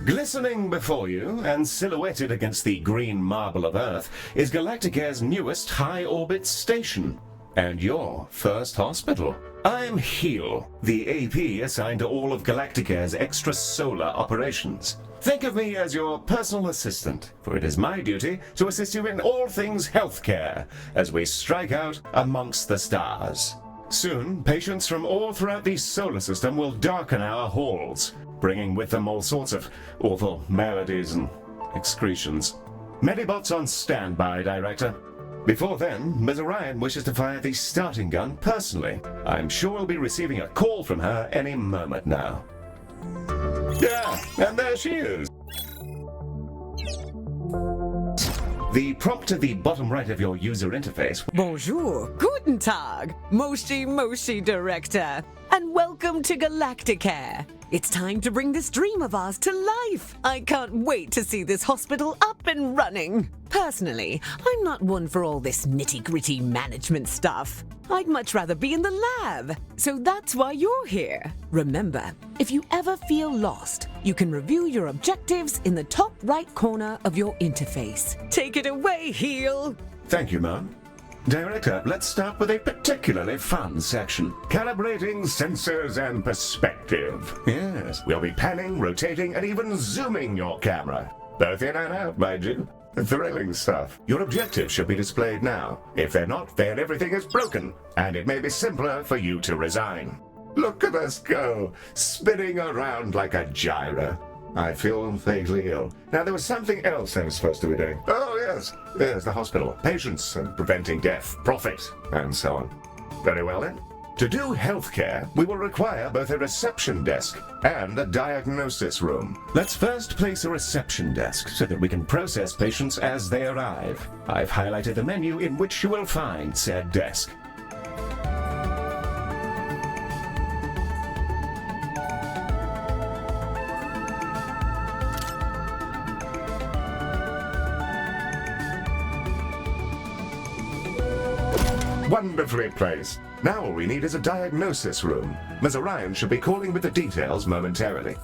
Glistening before you, and silhouetted against the green marble of Earth, is Galacticare's newest high-orbit station, and your first hospital. I'm Heel, the AP assigned to all of Galacticare's extrasolar operations. Think of me as your personal assistant, for it is my duty to assist you in all things healthcare, as we strike out amongst the stars. Soon, patients from all throughout the solar system will darken our halls, bringing with them all sorts of awful maladies and excretions. Medibots on standby, Director. Before then, Ms. Orion wishes to fire the starting gun personally. I'm sure we'll be receiving a call from her any moment now. Yeah, and there she is. The prompt at the bottom right of your user interface. Bonjour, guten Tag, Moshi Director, and welcome to Galacticare. It's time to bring this dream of ours to life. I can't wait to see this hospital up and running. Personally, I'm not one for all this nitty-gritty management stuff. I'd much rather be in the lab. So that's why you're here. Remember, if you ever feel lost, you can review your objectives in the top right corner of your interface. Take it away, Heel. Thank you, Mom. Director, let's start with a particularly fun section. Calibrating sensors and perspective. Yes, we'll be panning, rotating, and even zooming your camera. Both in and out, mind you. Thrilling stuff. Your objectives should be displayed now. If they're not, then everything is broken, and it may be simpler for you to resign. Look at us go, spinning around like a gyro. I feel vaguely ill. Now, there was something else I was supposed to be doing. Oh, yes. There's the hospital. Patients and preventing death, profit, and so on. Very well, then. To do healthcare, we will require both a reception desk and a diagnosis room. Let's first place a reception desk so that we can process patients as they arrive. I've highlighted the menu in which you will find said desk. Wonderfully placed. Now all we need is a diagnosis room. Ms. Orion should be calling with the details momentarily.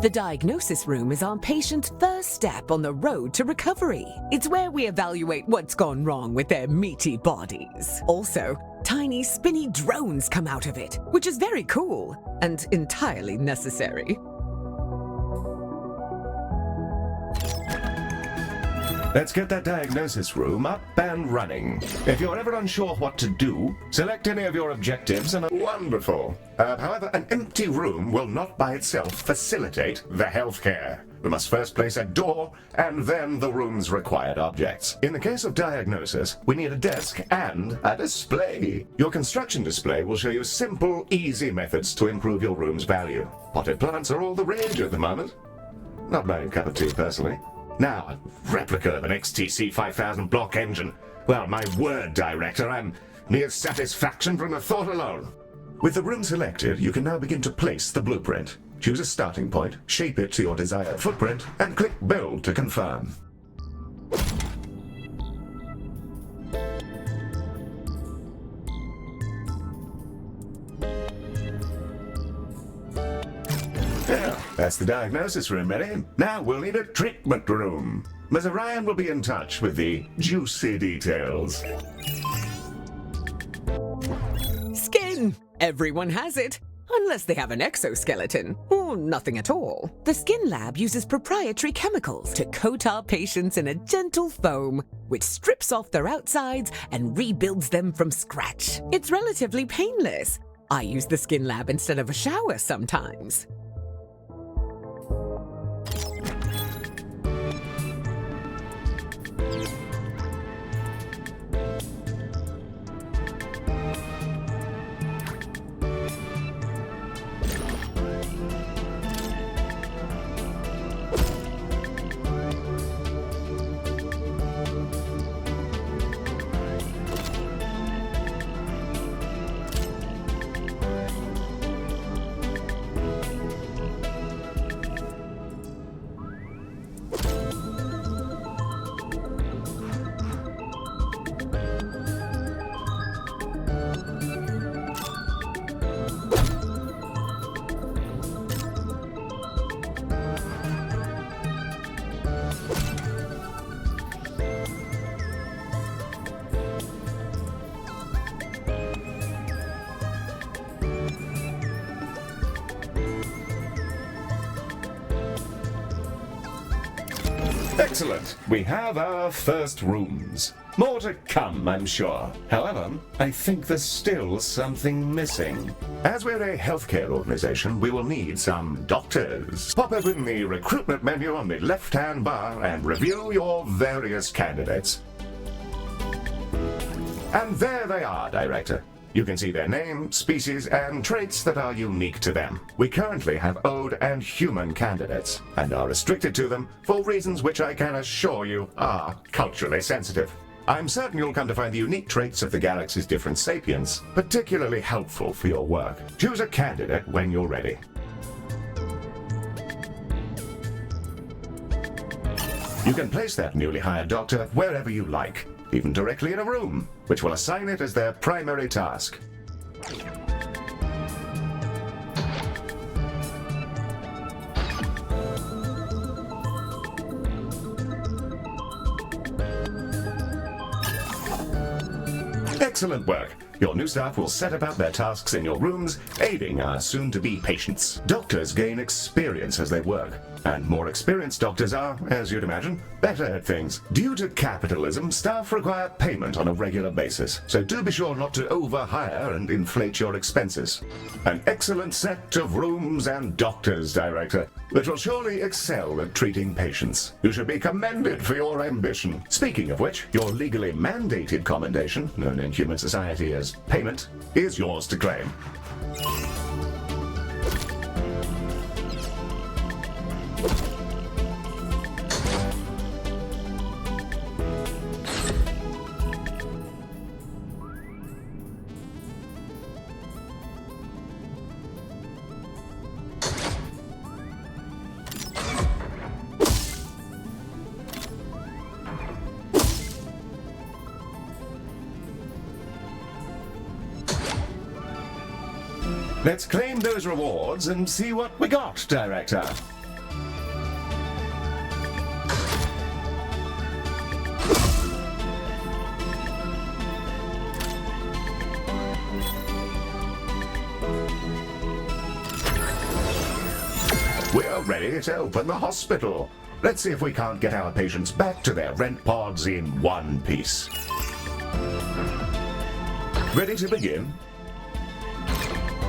The diagnosis room is our patient's first step on the road to recovery. It's where we evaluate what's gone wrong with their meaty bodies. Also, tiny spinny drones come out of it, which is very cool and entirely necessary. Let's get that diagnosis room up and running. If you're ever unsure what to do, select any of your objectives and... Wonderful. However, an empty room will not by itself facilitate the healthcare. We must first place a door and then the room's required objects. In the case of diagnosis, we need a desk and a display. Your construction display will show you simple, easy methods to improve your room's value. Potted plants are all the rage at the moment. Not my cup of tea, personally. Now, a replica of an XTC 5000 block engine. Well, my word, Director, I'm mere satisfaction from the thought alone. With the room selected, you can now begin to place the blueprint. Choose a starting point, shape it to your desired footprint, and click Build to confirm. Yeah, that's the diagnosis room, ready? Now we'll need a treatment room. Ms. Orion will be in touch with the juicy details. Skin! Everyone has it. Unless they have an exoskeleton, or nothing at all. The Skin Lab uses proprietary chemicals to coat our patients in a gentle foam, which strips off their outsides and rebuilds them from scratch. It's relatively painless. I use the Skin Lab instead of a shower sometimes. Excellent. We have our first rooms. More to come, I'm sure. However, I think there's still something missing. As we're a healthcare organization, we will need some doctors. Pop open the recruitment menu on the left-hand bar and review your various candidates. And there they are, Director. You can see their name, species, and traits that are unique to them. We currently have Ode and human candidates, and are restricted to them for reasons which I can assure you are culturally sensitive. I'm certain you'll come to find the unique traits of the galaxy's different sapiens particularly helpful for your work. Choose a candidate when you're ready. You can place that newly hired doctor wherever you like, even directly in a room, which will assign it as their primary task. Excellent work. Your new staff will set about their tasks in your rooms, aiding our soon-to-be patients. Doctors gain experience as they work, and more experienced doctors are, as you'd imagine, better at things. Due to capitalism, staff require payment on a regular basis, so do be sure not to overhire and inflate your expenses. An excellent set of rooms and doctors, Director, that will surely excel at treating patients. You should be commended for your ambition. Speaking of which, your legally mandated commendation, known in human society as payment, is yours to claim. Let's claim those rewards and see what we got, Director. We're ready to open the hospital. Let's see if we can't get our patients back to their rent pods in one piece. Ready to begin?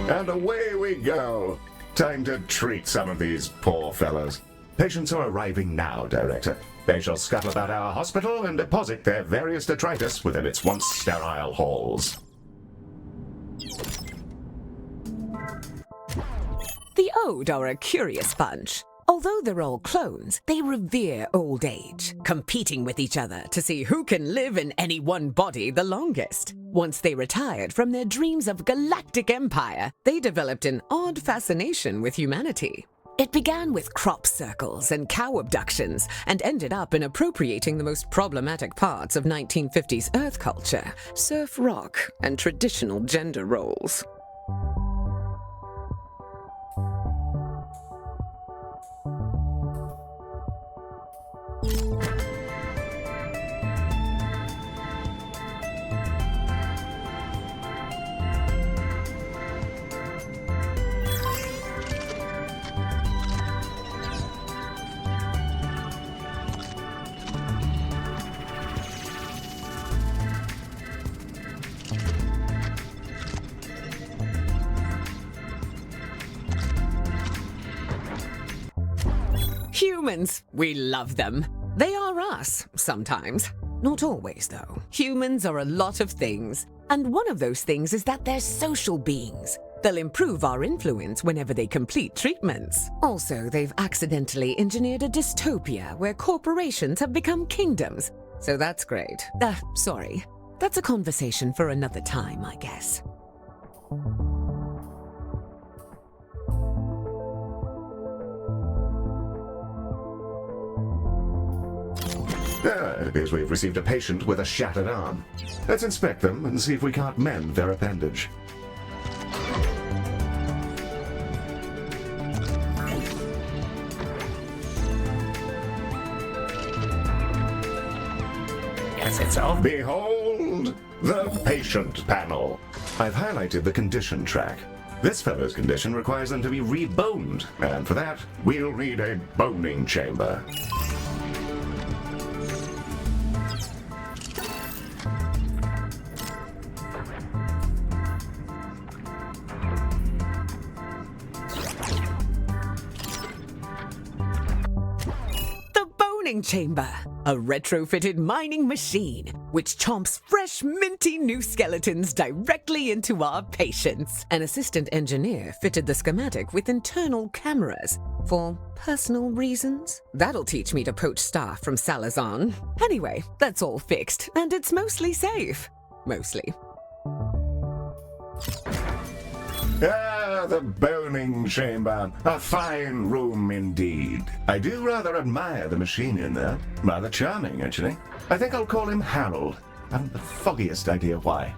And away we go. Time to treat some of these poor fellows. Patients are arriving now, Director. They shall scuttle about our hospital and deposit their various detritus within its once sterile halls. The Ode are a curious bunch. Although they're all clones, they revere old age, competing with each other to see who can live in any one body the longest. Once they retired from their dreams of galactic empire, they developed an odd fascination with humanity. It began with crop circles and cow abductions, and ended up in appropriating the most problematic parts of 1950s Earth culture, surf rock, and traditional gender roles. Humans, we love them. They are us, sometimes. Not always, though. Humans are a lot of things. And one of those things is that they're social beings. They'll improve our influence whenever they complete treatments. Also, they've accidentally engineered a dystopia where corporations have become kingdoms. So that's great. Sorry. That's a conversation for another time, I guess. It appears we've received a patient with a shattered arm. Let's inspect them and see if we can't mend their appendage. Yes, it's all. Behold the patient panel. I've highlighted the condition track. This fellow's condition requires them to be reboned, and for that, we'll need a boning chamber. boning chamber, a retrofitted mining machine which chomps fresh, minty new skeletons directly into our patients. An assistant engineer fitted the schematic with internal cameras for personal reasons. That'll teach me to poach staff from Salazison. Anyway, that's all fixed, and it's mostly safe. Mostly. Ah, the boning chamber. A fine room indeed. I do rather admire the machine in there. Rather charming, actually. I think I'll call him Harold. I haven't the foggiest idea why.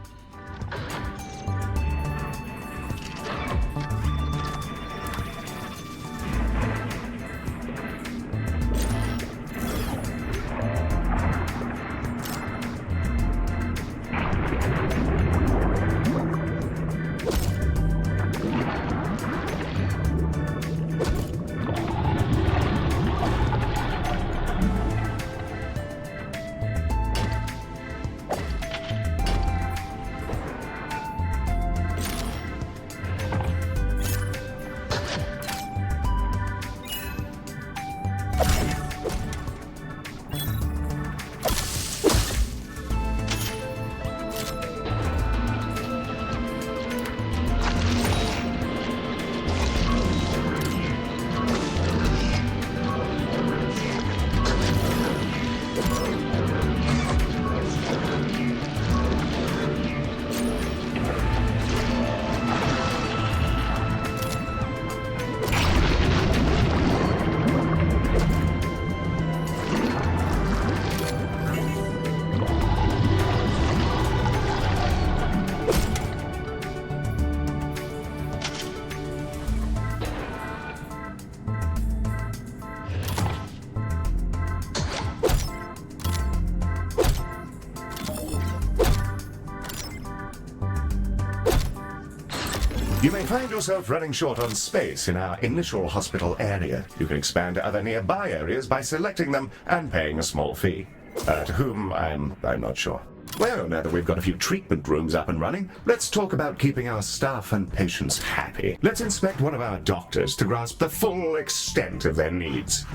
You may find yourself running short on space in our initial hospital area. You can expand to other nearby areas by selecting them and paying a small fee. To whom, I'm not sure. Well, now that we've got a few treatment rooms up and running, let's talk about keeping our staff and patients happy. Let's inspect one of our doctors to grasp the full extent of their needs.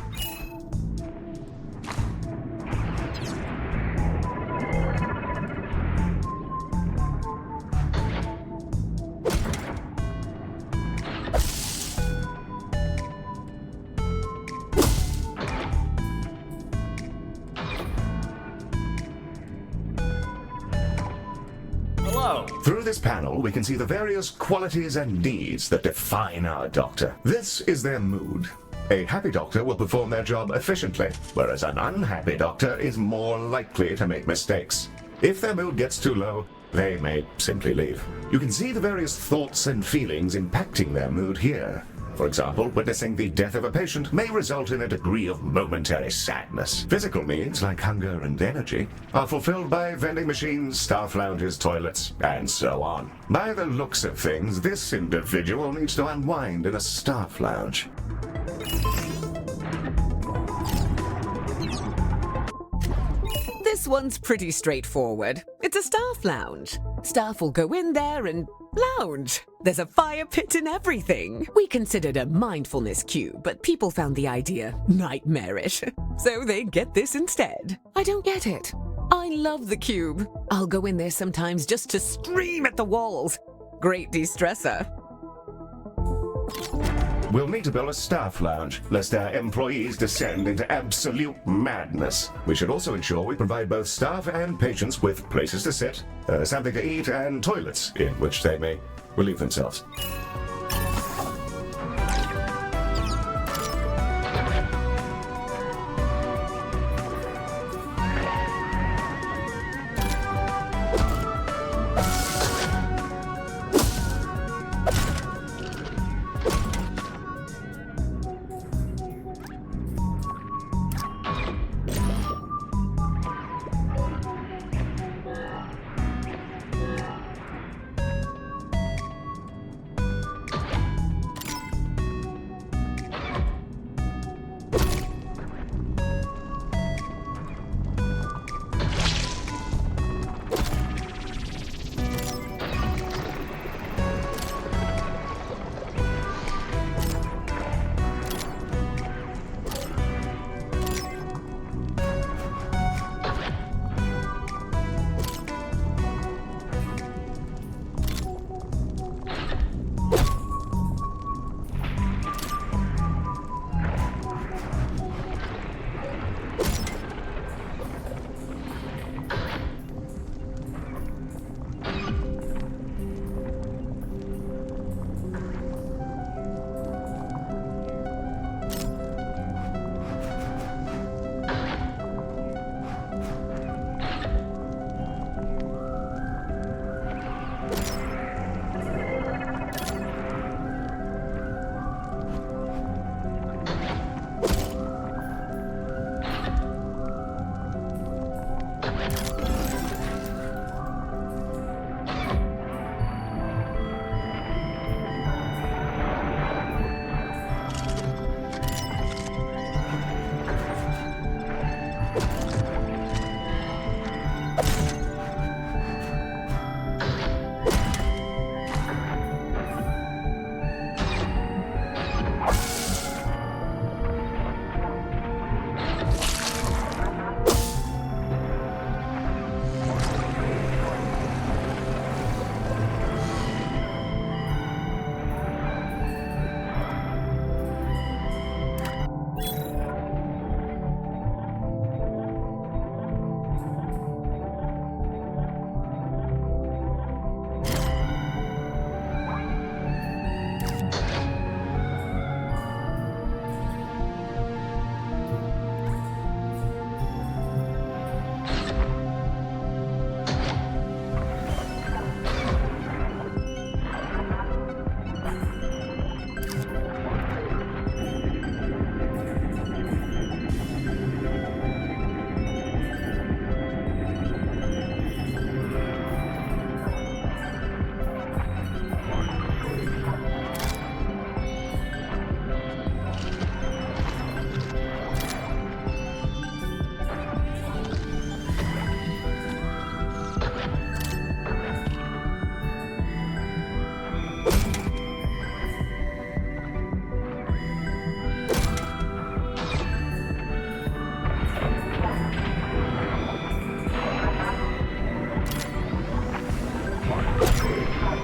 Through this panel, we can see the various qualities and needs that define our doctor. This is their mood. A happy doctor will perform their job efficiently, whereas an unhappy doctor is more likely to make mistakes. If their mood gets too low, they may simply leave. You can see the various thoughts and feelings impacting their mood here. For example, witnessing the death of a patient may result in a degree of momentary sadness. Physical needs, like hunger and energy, are fulfilled by vending machines, staff lounges, toilets, and so on. By the looks of things, this individual needs to unwind in a staff lounge. This one's pretty straightforward. It's a staff lounge. Staff will go in there and lounge. There's a fire pit and everything. We considered a mindfulness cube, but people found the idea nightmarish. So they get this instead. I don't get it. I love the cube. I'll go in there sometimes just to scream at the walls. Great de-stressor. We'll need to build a staff lounge, lest our employees descend into absolute madness. We should also ensure we provide both staff and patients with places to sit, something to eat, and toilets in which they may relieve themselves.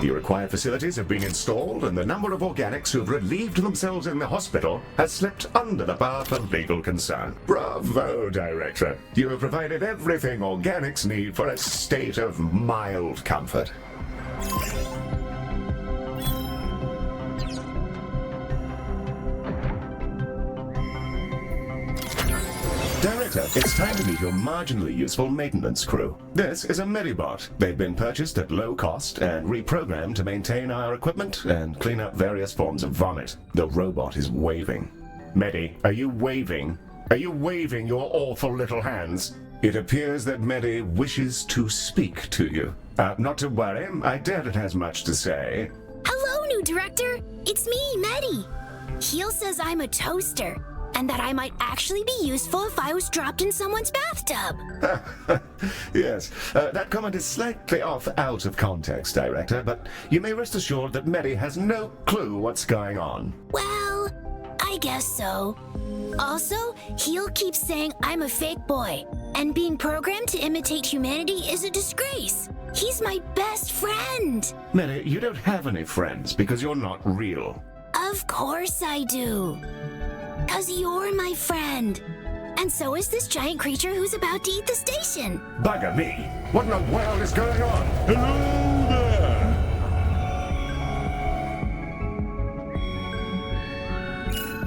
The required facilities have been installed, and the number of organics who have relieved themselves in the hospital has slipped under the bar for legal concern. Bravo, Director. You have provided everything organics need for a state of mild comfort. Director, it's time to meet your marginally useful maintenance crew. This is a Medibot. They've been purchased at low cost and reprogrammed to maintain our equipment and clean up various forms of vomit. The robot is waving. Medi, are you waving? Are you waving your awful little hands? It appears that Medi wishes to speak to you. Not to worry, I doubt it has much to say. Hello, new director. It's me, Medi. Heel says I'm a toaster, and that I might actually be useful if I was dropped in someone's bathtub. Yes, that comment is slightly off out of context, Director, but you may rest assured that Medi has no clue what's going on. Well, I guess so. Also, Heel keeps saying I'm a fake boy, and being programmed to imitate humanity is a disgrace. He's my best friend. Medi, you don't have any friends because you're not real. Of course I do. 'Cause you're my friend. And so is this giant creature who's about to eat the station. Bugger me! What in the world is going on? Hello there!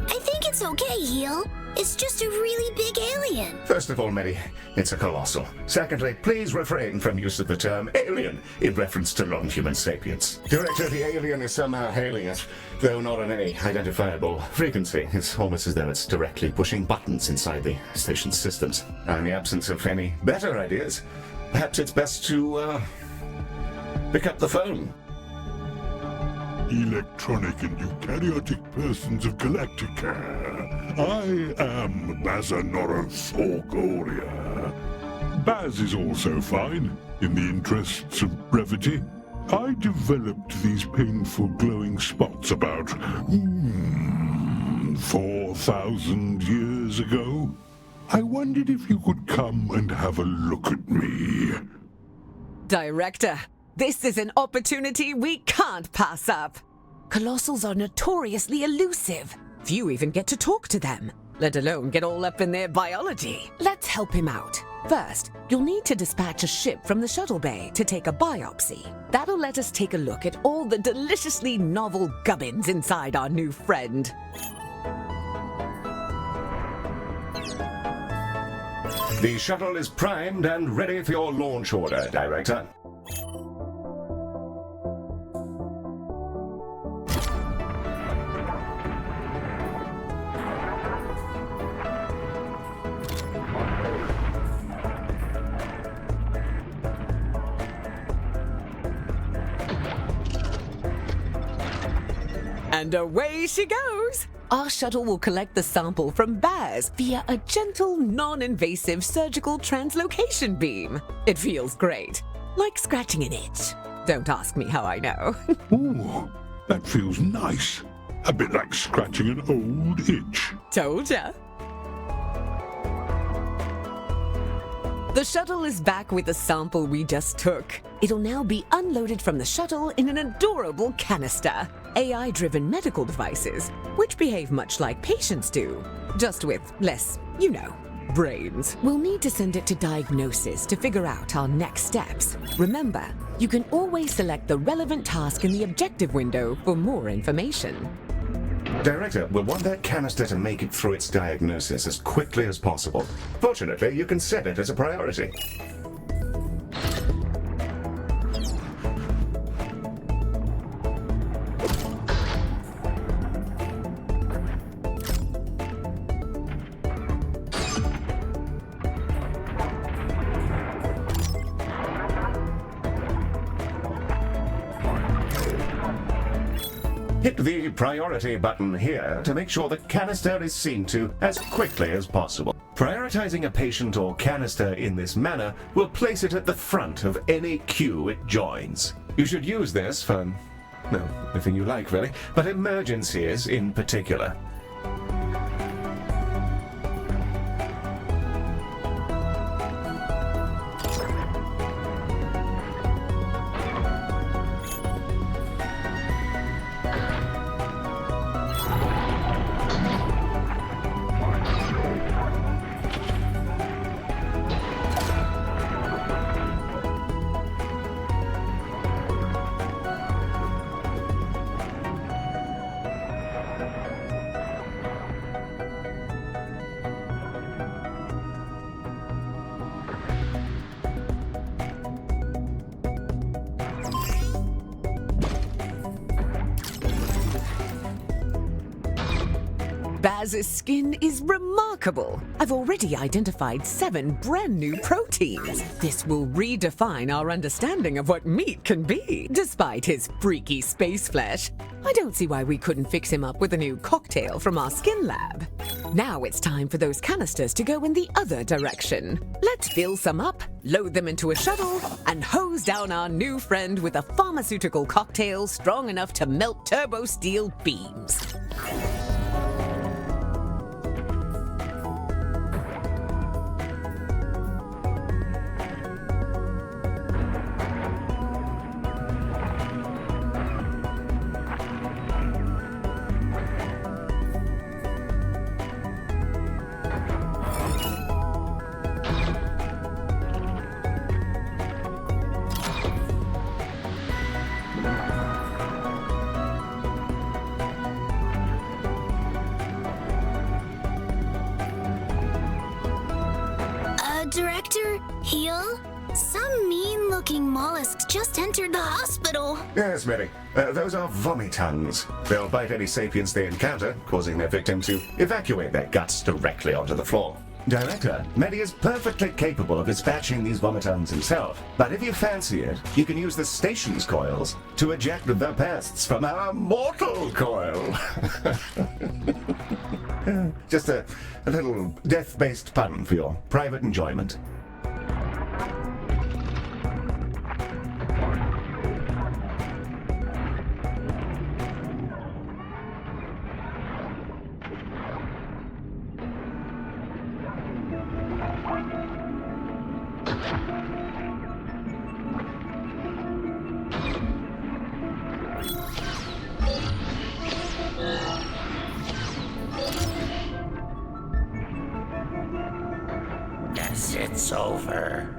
I think it's okay, Heel. It's just a really big alien. First of all, Medi, it's a colossal. Secondly, please refrain from use of the term alien in reference to non-human sapiens. Director, the alien is somehow hailing us, though not on any identifiable frequency. It's almost as though it's directly pushing buttons inside the station's systems. In the absence of any better ideas, perhaps it's best to, pick up the phone. Electronic and eukaryotic persons of Galacticare. I am Bazanoros Orgoria. Baz is also fine, in the interests of brevity. I developed these painful glowing spots about 4,000 years ago. I wondered if you could come and have a look at me. Director, this is an opportunity we can't pass up. Colossals are notoriously elusive. Few even get to talk to them, let alone get all up in their biology. Let's help him out. First, you'll need to dispatch a ship from the Shuttle Bay to take a biopsy. That'll let us take a look at all the deliciously novel gubbins inside our new friend. The shuttle is primed and ready for your launch order, Director. And away she goes! Our shuttle will collect the sample from Baz via a gentle, non-invasive surgical translocation beam. It feels great, like scratching an itch. Don't ask me how I know. Ooh, that feels nice. A bit like scratching an old itch. Told ya. The shuttle is back with the sample we just took. It'll now be unloaded from the shuttle in an adorable canister. AI-driven medical devices, which behave much like patients do, just with less, brains. We'll need to send it to diagnosis to figure out our next steps. Remember, you can always select the relevant task in the objective window for more information. Director, we'll want that canister to make it through its diagnosis as quickly as possible. Fortunately, you can set it as a priority. Hit the priority button here to make sure the canister is seen to as quickly as possible. Prioritizing a patient or canister in this manner will place it at the front of any queue it joins. You should use this for, anything you like really, but emergencies in particular. Baz's skin is remarkable. I've already identified 7 brand new proteins. This will redefine our understanding of what meat can be. Despite his freaky space flesh, I don't see why we couldn't fix him up with a new cocktail from our skin lab. Now it's time for those canisters to go in the other direction. Let's fill some up, load them into a shuttle, and hose down our new friend with a pharmaceutical cocktail strong enough to melt turbo steel beams. Director, heal? Some mean-looking mollusks just entered the hospital. Yes, Mary. Those are vomitons. They'll bite any sapiens they encounter, causing their victim to evacuate their guts directly onto the floor. Director, Medi is perfectly capable of dispatching these vomitons himself, but if you fancy it, you can use the station's coils to eject the pests from our mortal coil. Just a little death-based pun for your private enjoyment. Guess it's over.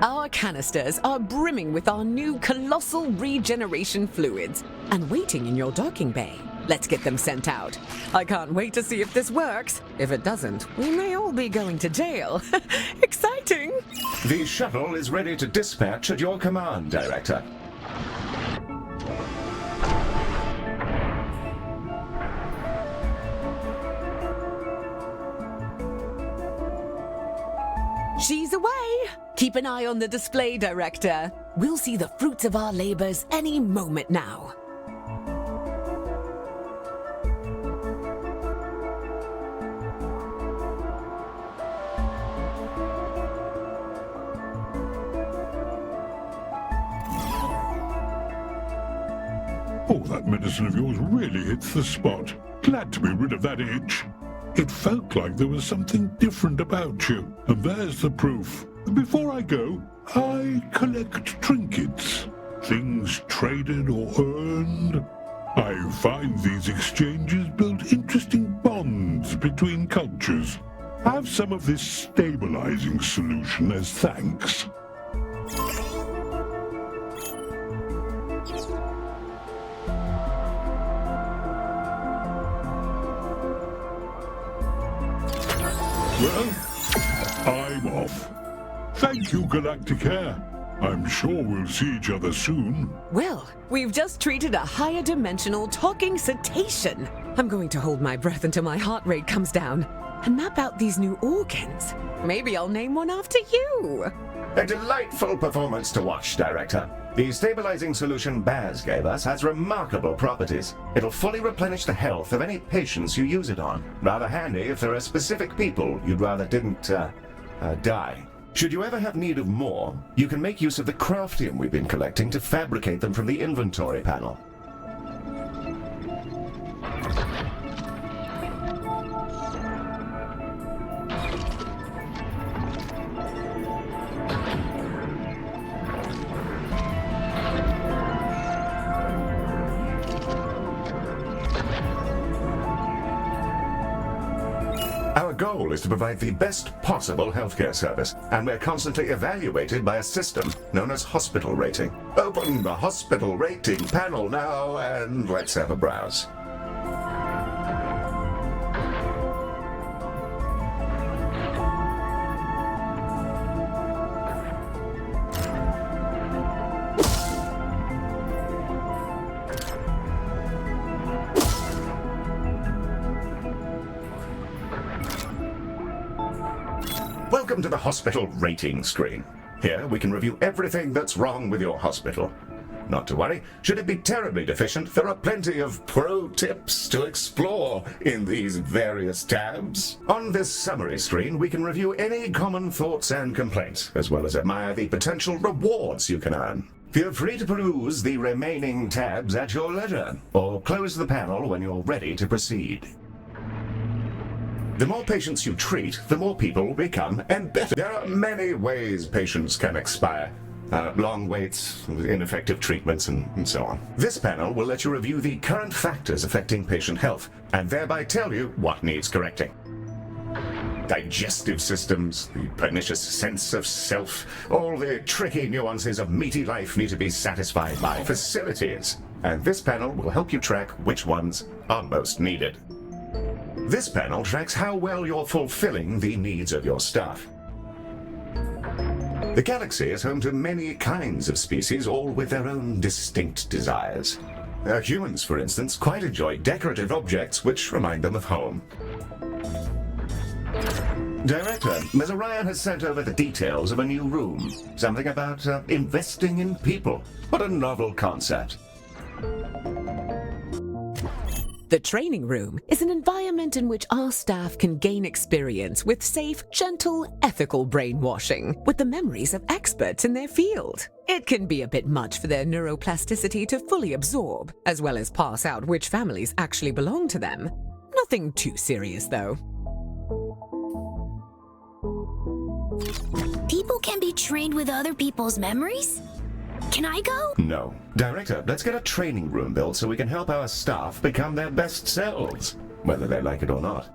Our canisters are brimming with our new Colossal regeneration fluids and waiting in your docking bay. Let's get them sent out. I can't wait to see if this works. If it doesn't, we may all be going to jail. Exciting! The shuttle is ready to dispatch at your command, Director. She's away! Keep an eye on the display, Director. We'll see the fruits of our labors any moment now. Oh, that medicine of yours really hits the spot. Glad to be rid of that itch. It felt like there was something different about you, and there's the proof. Before I go, I collect trinkets, things traded or earned. I find these exchanges build interesting bonds between cultures. Have some of this stabilizing solution as thanks. Well, I'm off. Thank you, Galacticare. I'm sure we'll see each other soon. Well, we've just treated a higher dimensional talking cetacean. I'm going to hold my breath until my heart rate comes down and map out these new organs. Maybe I'll name one after you. A delightful performance to watch, Director. The stabilizing solution Baz gave us has remarkable properties. It'll fully replenish the health of any patients you use it on. Rather handy if there are specific people you'd rather didn't, die. Should you ever have need of more, you can make use of the craftium we've been collecting to fabricate them from the inventory panel. Our goal is to provide the best possible healthcare service, and we're constantly evaluated by a system known as hospital rating. Open the hospital rating panel now, and let's have a browse. Welcome to the hospital rating screen. Here we can review everything that's wrong with your hospital. Not to worry, should it be terribly deficient, there are plenty of pro tips to explore in these various tabs. On this summary screen, we can review any common thoughts and complaints, as well as admire the potential rewards you can earn. Feel free to peruse the remaining tabs at your leisure, or close the panel when you're ready to proceed. The more patients you treat, the more people become and better. There are many ways patients can expire. Long waits, ineffective treatments, and so on. This panel will let you review the current factors affecting patient health, and thereby tell you what needs correcting. Digestive systems, the pernicious sense of self, all the tricky nuances of meaty life need to be satisfied by facilities, and this panel will help you track which ones are most needed. This panel tracks how well you're fulfilling the needs of your staff. The galaxy is home to many kinds of species, all with their own distinct desires. Humans, for instance, quite enjoy decorative objects which remind them of home. Director, Ms. Orion has sent over the details of a new room. Something about investing in people. What a novel concept. The training room is an environment in which our staff can gain experience with safe, gentle, ethical brainwashing with the memories of experts in their field. It can be a bit much for their neuroplasticity to fully absorb, as well as pass out which families actually belong to them. Nothing too serious, though. People can be trained with other people's memories? Can I go? No. Director, let's get a training room built so we can help our staff become their best selves, whether they like it or not.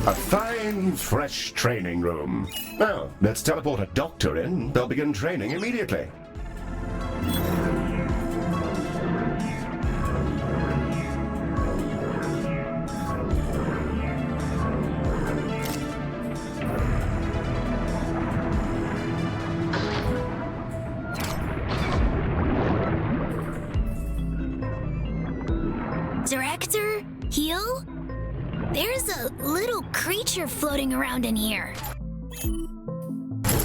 A fine, fresh training room. Well, let's teleport a doctor in. They'll begin training immediately. Director? Heal? There's a little creature floating around in here.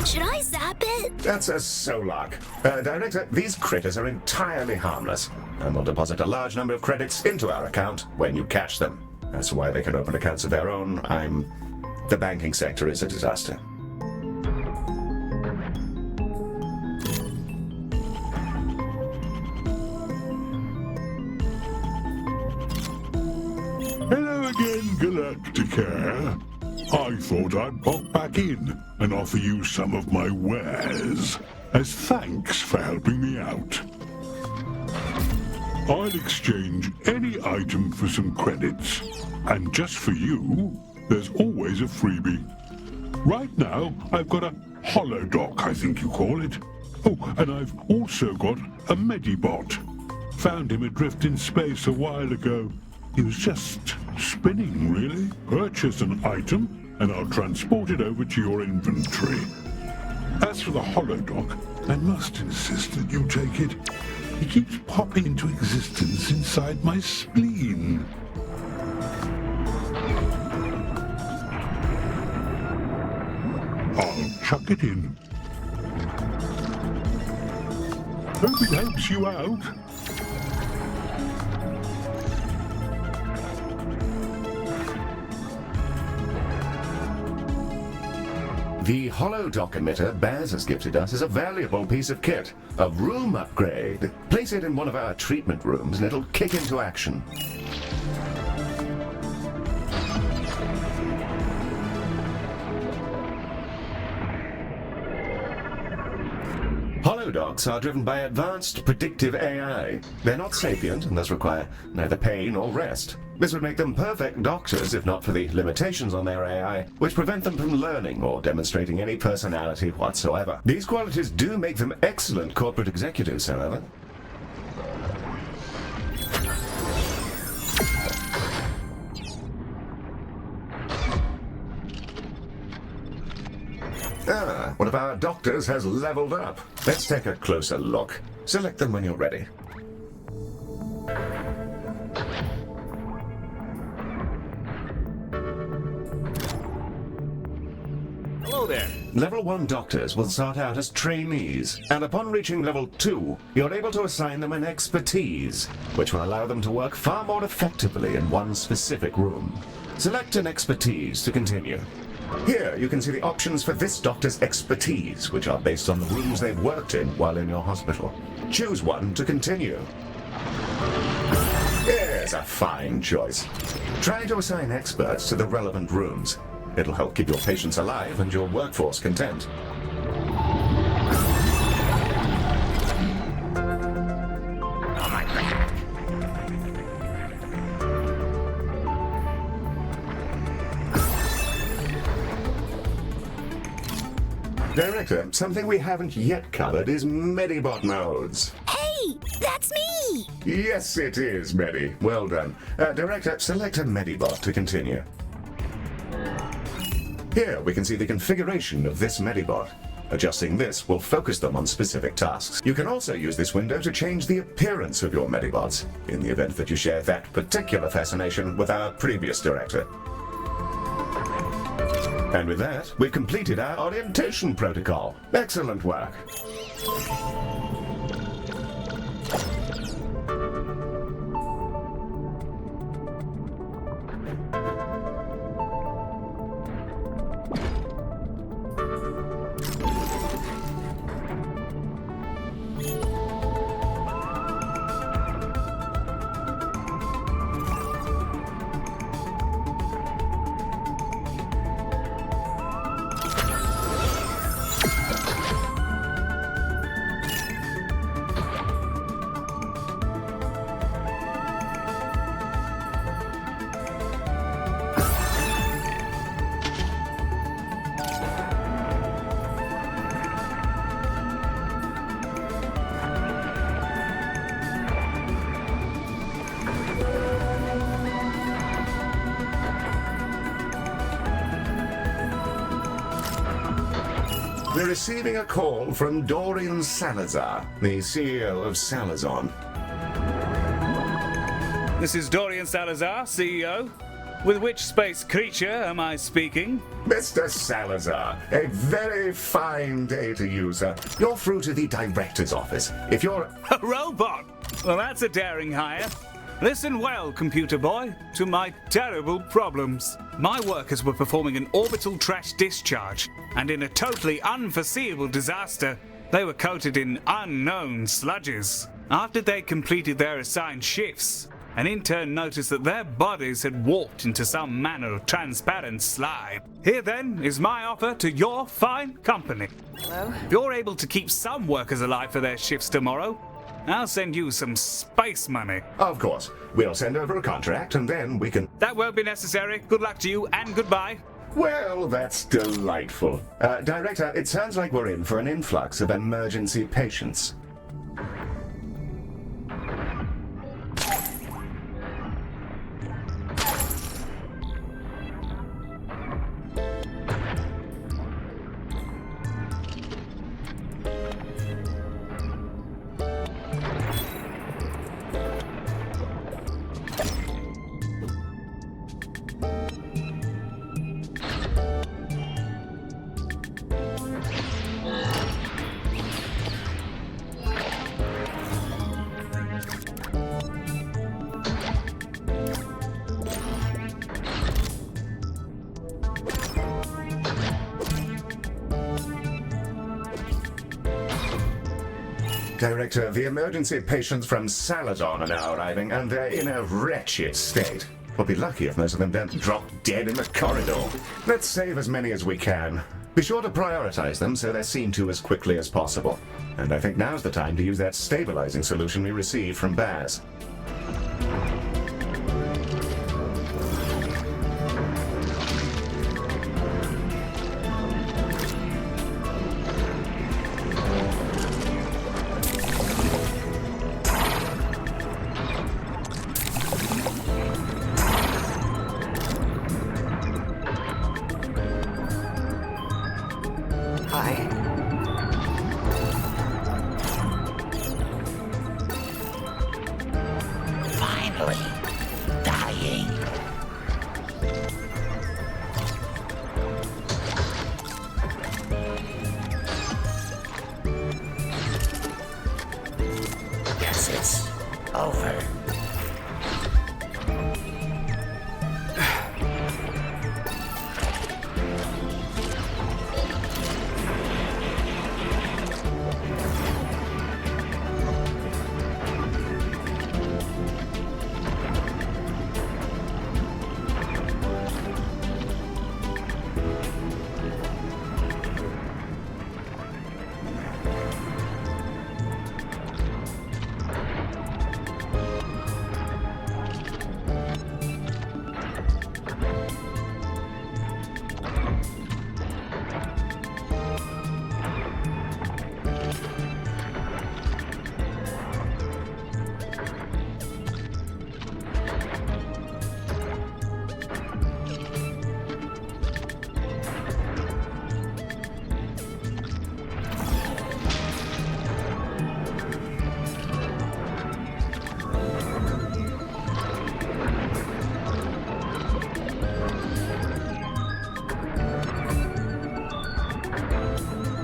Should I zap it? That's a Solok. Director, these critters are entirely harmless, and will deposit a large number of credits into our account when you catch them. That's why they can open accounts of their own. The banking sector is a disaster. Hello again, Galacticare. I thought I'd pop back in and offer you some of my wares, as thanks for helping me out. I'll exchange any item for some credits, and just for you, there's always a freebie. Right now, I've got a holodoc, I think you call it. Oh, and I've also got a Medibot. Found him adrift in space a while ago. He was just spinning, really. Purchase an item, and I'll transport it over to your inventory. As for the holodock, I must insist that you take it. It keeps popping into existence inside my spleen. I'll chuck it in. Hope it helps you out. The holodock emitter Baz has gifted us is a valuable piece of kit. A room upgrade. Place it in one of our treatment rooms and it'll kick into action. Holodocks are driven by advanced predictive AI. They're not sapient and thus require neither pain nor rest. This would make them perfect doctors if not for the limitations on their AI, which prevent them from learning or demonstrating any personality whatsoever. These qualities do make them excellent corporate executives, however. One of our doctors has leveled up. Let's take a closer look. Select them when you're ready. Hello there. Level 1 doctors will start out as trainees, and upon reaching level 2, you're able to assign them an expertise, which will allow them to work far more effectively in one specific room. Select an expertise to continue. Here, you can see the options for this doctor's expertise, which are based on the rooms they've worked in while in your hospital. Choose one to continue. Here's a fine choice. Try to assign experts to the relevant rooms. It'll help keep your patients alive and your workforce content. Oh my back. Director, something we haven't yet covered is Medibot modes. Hey, that's me! Yes, it is, Medi. Well done. Director, select a Medibot to continue. Here we can see the configuration of this Medibot. Adjusting this will focus them on specific tasks. You can also use this window to change the appearance of your Medibots, in the event that you share that particular fascination with our previous director. And with that, we've completed our orientation protocol. Excellent work. We're receiving a call from Dorian Salazar, the CEO of Salazon. This is Dorian Salazar, CEO. With which space creature am I speaking? Mr. Salazar, a very fine day to you, sir. You're through to the director's office. If you're... A robot! Well, that's a daring hire. Listen well, computer boy, to my terrible problems. My workers were performing an orbital trash discharge, and in a totally unforeseeable disaster, they were coated in unknown sludges. After they completed their assigned shifts, an intern noticed that their bodies had warped into some manner of transparent slime. Here then is my offer to your fine company. Hello? If you're able to keep some workers alive for their shifts tomorrow, I'll send you some space money. Of course. We'll send over a contract and then we can... That won't be necessary. Good luck to you and goodbye. Well, that's delightful. Director, it sounds like we're in for an influx of emergency patients. Director, the emergency patients from Salazison are now arriving, and they're in a wretched state. We'll be lucky if most of them don't drop dead in the corridor. Let's save as many as we can. Be sure to prioritize them so they're seen to as quickly as possible. And I think now's the time to use that stabilizing solution we received from Baz. Finally, dying. Guess it's over.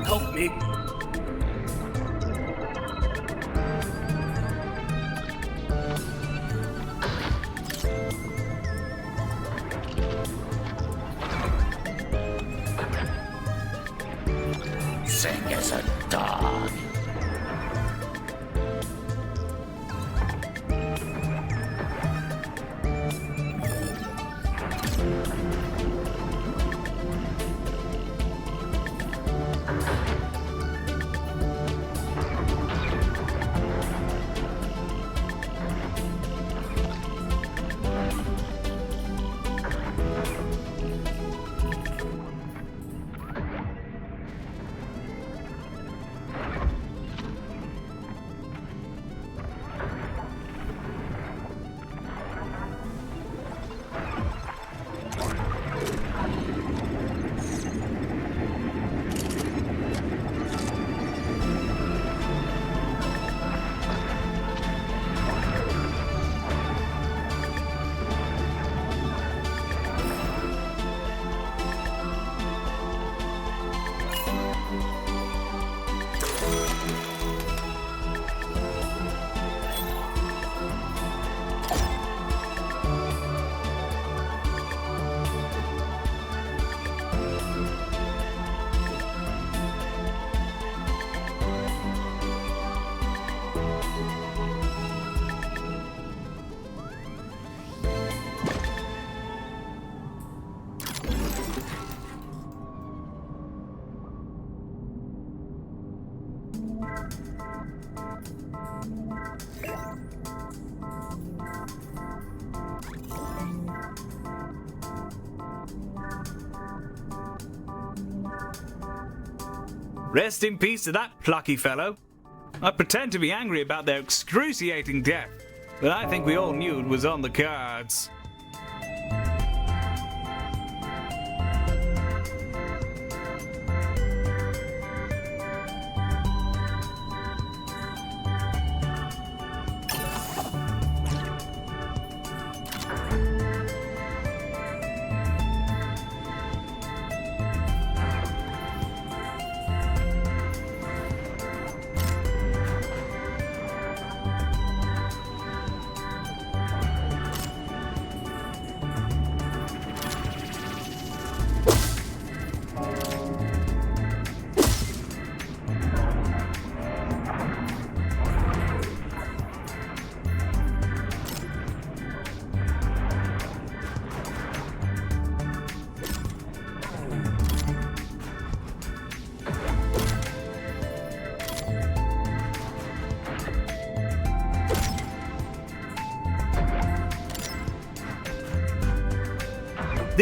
Help me. Sing as a dog. Rest in peace to that plucky fellow. I pretend to be angry about their excruciating death, but I think we all knew it was on the cards.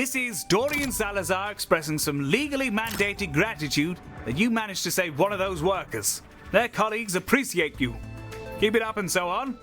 This is Dorian Salazar expressing some legally mandated gratitude that you managed to save one of those workers. Their colleagues appreciate you. Keep it up and so on.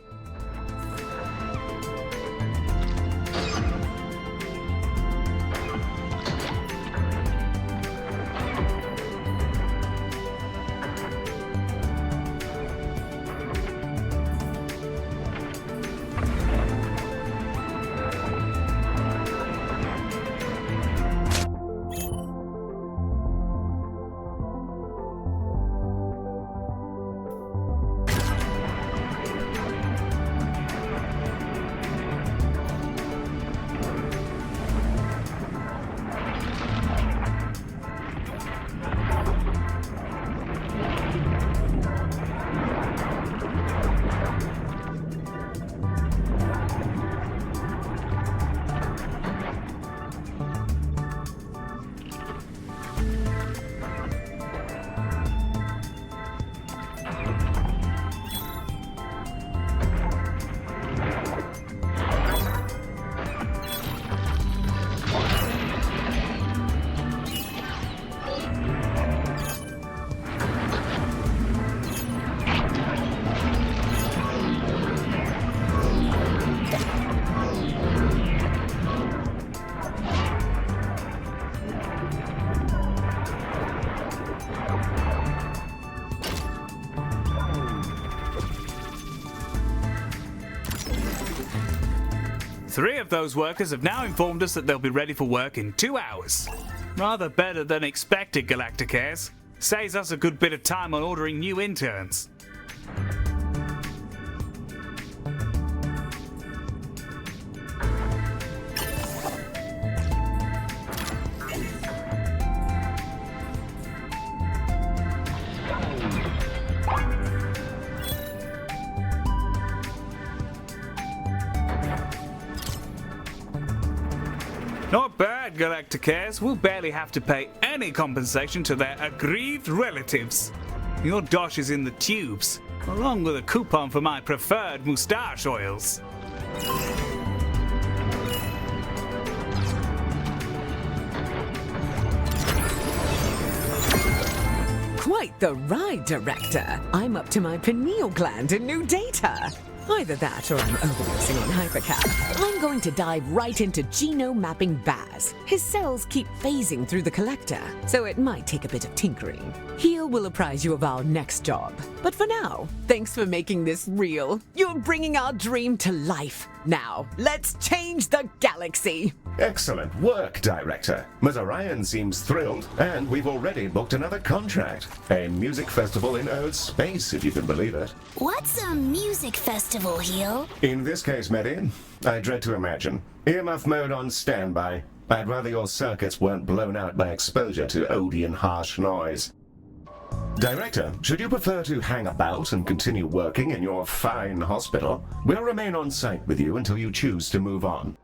Three of those workers have now informed us that they'll be ready for work in 2 hours. Rather better than expected, Galacticares. Saves us a good bit of time on ordering new interns. Not bad, Galacticares. We'll barely have to pay any compensation to their aggrieved relatives. Your dosh is in the tubes, along with a coupon for my preferred moustache oils. Quite the ride, Director. I'm up to my pineal gland in new data. Either that or I'm overdosing on hypercap. I'm going to dive right into genome mapping Baz. His cells keep phasing through the collector, so it might take a bit of tinkering. Heal will apprise you of our next job. But for now, thanks for making this real. You're bringing our dream to life. Now, let's change the galaxy. Excellent work, Director. Mazarian seems thrilled, and we've already booked another contract. A music festival in Earth space, if you can believe it. What's a music festival, Heel? In this case, Medi, I dread to imagine. Earmuff mode on standby. I'd rather your circuits weren't blown out by exposure to Odeon harsh noise. Director, should you prefer to hang about and continue working in your fine hospital, we'll remain on site with you until you choose to move on.